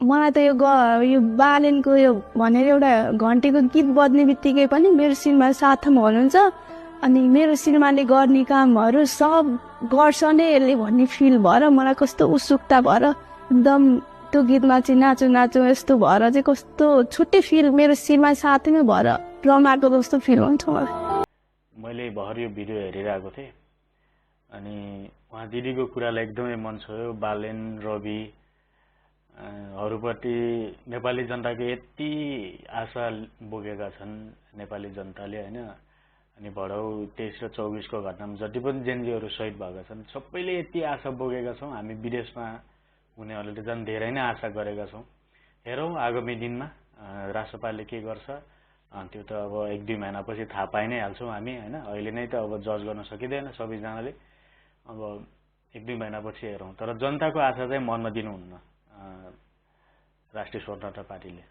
मलाई त यो बालेनको यो भनेर एउटा घन्टीको गीत बज्ने बित्तिकै पनि मेरो श्रीमान साथमा हुनुहुन्छ अनि मेरो श्रीमानले गर्ने कामहरू सब गर्छ नै यसले भन्ने फिल भएर मलाई कस्तो उत्सुकता भएर एकदम त्यो गीतमा चाहिँ नाचु नाचु यस्तो भएर चाहिँ कस्तो छुट्टै फिल मेरो श्रीमान साथमै भएर रमाएको जस्तो फिल हुन्छ मलाई। मैले भर्खर यो भिडियो हेरिरहेको थिएँ अनि उहाँ दिदीको कुरालाई एकदमै मन छोयो। बालेन रवि हरूप्रति नेपाली जनताको यति आशा बोकेका छन् नेपाली जनताले हैन। अनि भडौ 23 र 24 को घटनामा जति पनि जेनजीहरू शहीद भएका छन् सबैले यति आशा बोकेका छौं। हामी विदेशमा हुनेहरूले झन् धेरै नै आशा गरेका छौं। हेरौं आगामी दिनमा राष्ट्रपालले के गर्छ। त्यो त अब 1-2 महिनापछि थाहा पाइ नै हाल्छौं हामी हैन। अहिले नै त अब जज गर्न सकिदैन सबैजनाले। अब 1-2 महिनापछि हेरौं। तर जनताको आशा चाहिँ मर्न दिनुहुन्न राष्ट्रिय स्वतन्त्रता पार्टीले।